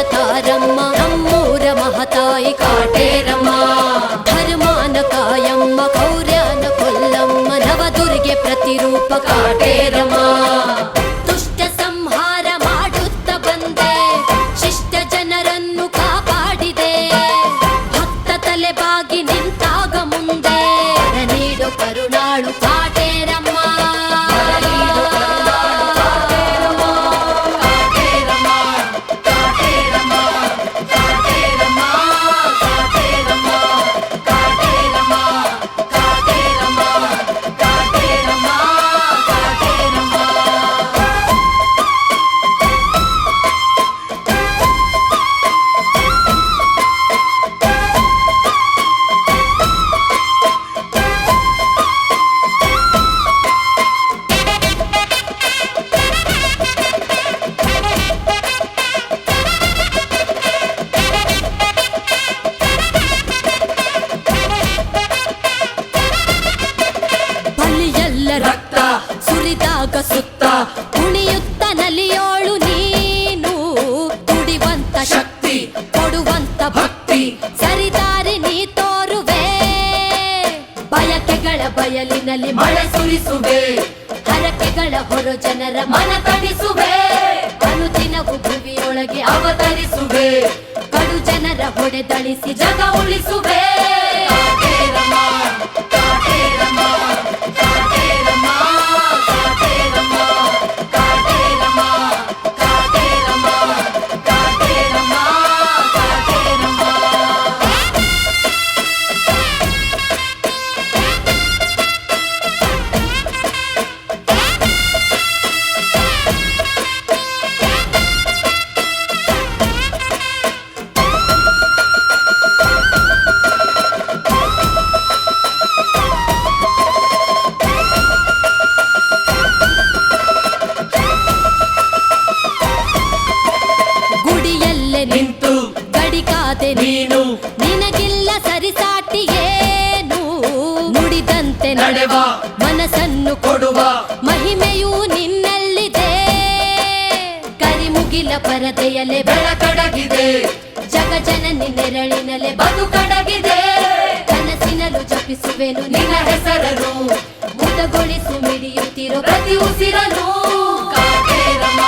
ಅವತಾರಮ್ಮ ನಮ್ಮೂರ ಮಹತಾಯಿ ಕಾಟೇರಮ್ಮ. ಧರ್ಮಾನ ಕಾಯಮ್ಮ ಕೌರ್ಯಾನ ಕೊಲ್ಲಮ್ಮ ನವದುರ್ಗೆ ಪ್ರತಿರೂಪ ಕಾಟೇರಮ್ಮ. ದುಷ್ಟ ಸಂಹಾರ ಮಾಡುತ್ತ ಬಂದೆ ಶಿಷ್ಟ ಜನರನ್ನು ಕಾಪಾಡಿದೆ. ಭಕ್ತ ತಲೆ ಬಾಗಿ ನಿಂತಾಗ ಮುಂದೆ ನೀಡು ಕರುಣಾಳು ಕಾಟೇರಮ್ಮ. ರಕ್ತ ಸುರಿದಾಗ ಸುತ್ತ ಕುಣಿಯುತ್ತ ನಲಿಯೋಳು ನೀನು. ದುಡಿವಂತ ಶಕ್ತಿ ಕೊಡುವಂತ ಭಕ್ತಿ ಸರಿದಾರಿ ನೀ ತೋರುವೆ. ಬಯಕೆಗಳ ಬಯಲಿನಲ್ಲಿ ಮಳೆ ಸುರಿಸುವೆ. ಹರಕೆಗಳ ಹೊರ ಜನರ ಮನ ತಣಿಸುವೆ. ಅನುದಿನವು ಭುವಿಯೊಳಗೆ ಅವತರಿಸುವೆ. ಕಡು ಜನರ ಹೊಡೆದಳಿಸಿ ಜಗ ಉಳಿಸುವೆ. ನಿಂತು ಗಡಿಕಾದೆ ನೀನು ನಿನಗಿಲ್ಲ ಸರಿಸಾಟಿ ಏನು. ನುಡಿದಂತೆ ನಡೆವ ಮನಸ್ಸನ್ನು ಕೊಡುವ ಮಹಿಮೆಯೂ ನಿನ್ನಲ್ಲಿದೆ. ಕರಿಮುಗಿಲ ಪರದೆಯಲೆ ಬೆಳಕಡಗಿದೆ. ಜಗಜನನಿ ನೆರಳಿನಲೆ ಬದುಕಡಗಿದೆ. ಕನಸಿನಲು ಜಪಿಸುವೆನು ನಿನ್ನ ಹೆಸರನು. ಮುದಗೊಳಿಸು ಮಿಡಿಯುತ್ತಿರೋ ಪ್ರತಿ ಉಸಿರನು ಕಾಟೇರಮ್ಮ.